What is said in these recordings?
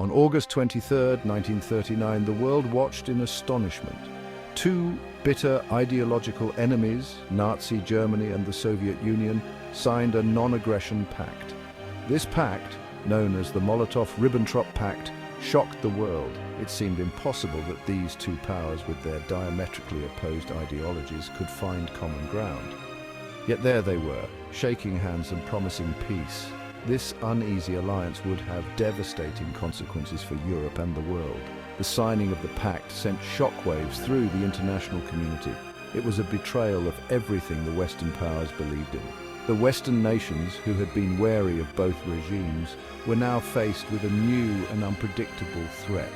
On August 23, 1939, the world watched in astonishment. Two bitter ideological enemies, Nazi Germany and the Soviet Union, signed a non-aggression pact. This pact, known as the Molotov-Ribbentrop Pact, shocked the world. It seemed impossible that these two powers, with their diametrically opposed ideologies, could find common ground. Yet there they were, shaking hands and promising peace. This uneasy alliance would have devastating consequences for Europe and the world. The signing of the pact sent shockwaves through the international community. It was a betrayal of everything the Western powers believed in. The Western nations, who had been wary of both regimes, were now faced with a new and unpredictable threat.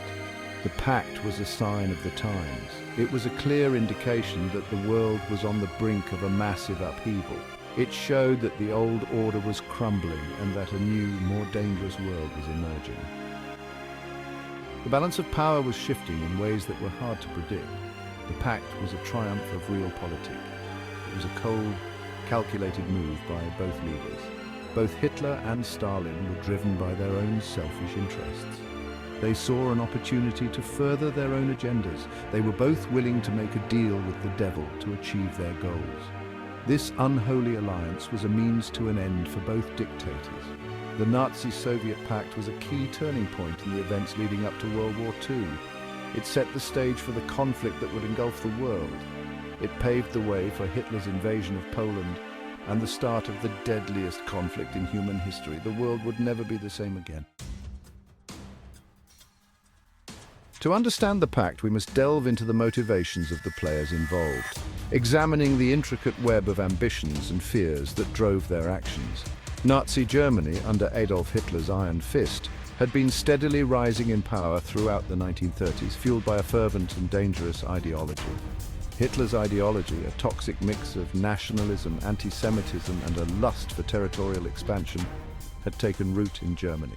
The pact was a sign of the times. It was a clear indication that the world was on the brink of a massive upheaval. It showed that the old order was crumbling and that a new, more dangerous world was emerging. The balance of power was shifting in ways that were hard to predict. The pact was a triumph of realpolitik. It was a cold, calculated move by both leaders. Both Hitler and Stalin were driven by their own selfish interests. They saw an opportunity to further their own agendas. They were both willing to make a deal with the devil to achieve their goals. This unholy alliance was a means to an end for both dictators. The Nazi-Soviet pact was a key turning point in the events leading up to World War II. It set the stage for the conflict that would engulf the world. It paved the way for Hitler's invasion of Poland and the start of the deadliest conflict in human history. The world would never be the same again. To understand the pact, we must delve into the motivations of the players involved, examining the intricate web of ambitions and fears that drove their actions. Nazi Germany, under Adolf Hitler's iron fist, had been steadily rising in power throughout the 1930s, fueled by a fervent and dangerous ideology. Hitler's ideology, a toxic mix of nationalism, anti-Semitism, and a lust for territorial expansion, had taken root in Germany,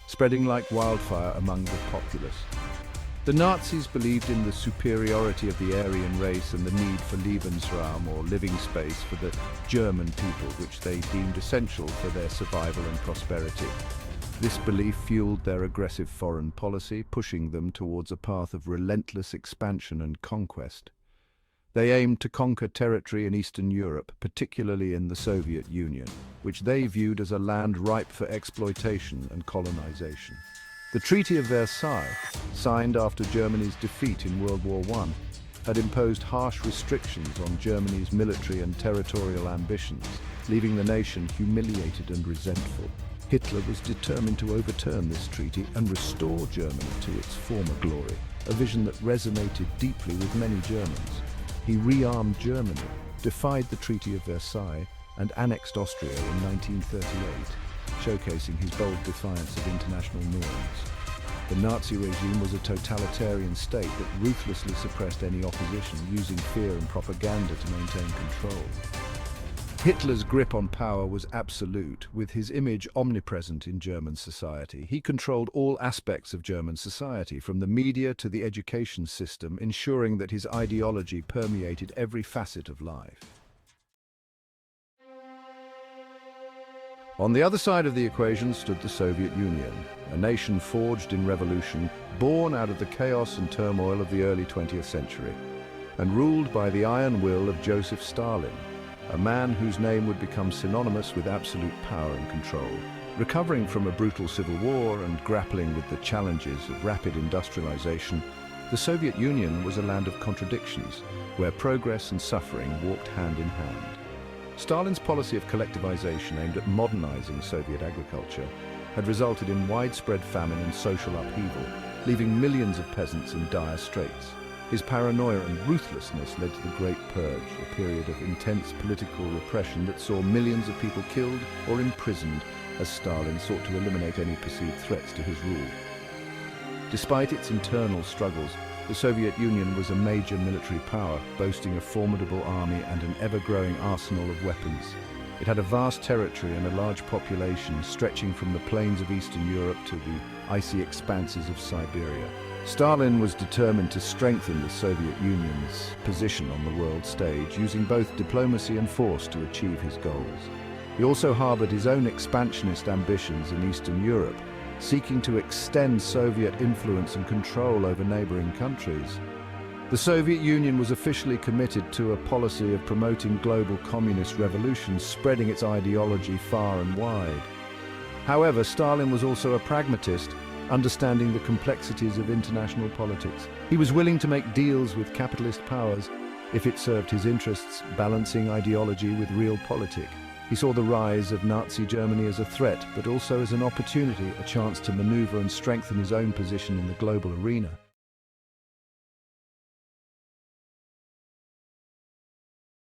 spreading like wildfire among the populace. The Nazis believed in the superiority of the Aryan race and the need for Lebensraum, or living space, for the German people, which they deemed essential for their survival and prosperity. This belief fueled their aggressive foreign policy, pushing them towards a path of relentless expansion and conquest. They aimed to conquer territory in Eastern Europe, particularly in the Soviet Union, which they viewed as a land ripe for exploitation and colonization. The Treaty of Versailles, signed after Germany's defeat in World War I, had imposed harsh restrictions on Germany's military and territorial ambitions, leaving the nation humiliated and resentful. Hitler was determined to overturn this treaty and restore Germany to its former glory, a vision that resonated deeply with many Germans. He rearmed Germany, defied the Treaty of Versailles, and annexed Austria in 1938. Showcasing his bold defiance of international norms. The Nazi regime was a totalitarian state that ruthlessly suppressed any opposition, using fear and propaganda to maintain control. Hitler's grip on power was absolute, with his image omnipresent in German society. He controlled all aspects of German society, from the media to the education system, ensuring that his ideology permeated every facet of life. On the other side of the equation stood the Soviet Union, a nation forged in revolution, born out of the chaos and turmoil of the early 20th century, and ruled by the iron will of Joseph Stalin, a man whose name would become synonymous with absolute power and control. Recovering from a brutal civil war and grappling with the challenges of rapid industrialization, the Soviet Union was a land of contradictions, where progress and suffering walked hand in hand. Stalin's policy of collectivization aimed at modernizing Soviet agriculture had resulted in widespread famine and social upheaval, leaving millions of peasants in dire straits. His paranoia and ruthlessness led to the Great Purge, a period of intense political repression that saw millions of people killed or imprisoned as Stalin sought to eliminate any perceived threats to his rule. Despite its internal struggles, the Soviet Union was a major military power, boasting a formidable army and an ever-growing arsenal of weapons. It had a vast territory and a large population, stretching from the plains of Eastern Europe to the icy expanses of Siberia. Stalin was determined to strengthen the Soviet Union's position on the world stage, using both diplomacy and force to achieve his goals. He also harbored his own expansionist ambitions in Eastern Europe, seeking to extend Soviet influence and control over neighboring countries. The Soviet Union was officially committed to a policy of promoting global communist revolutions, spreading its ideology far and wide. However, Stalin was also a pragmatist, understanding the complexities of international politics. He was willing to make deals with capitalist powers if it served his interests, balancing ideology with realpolitik. He saw the rise of Nazi Germany as a threat, but also as an opportunity, a chance to maneuver and strengthen his own position in the global arena.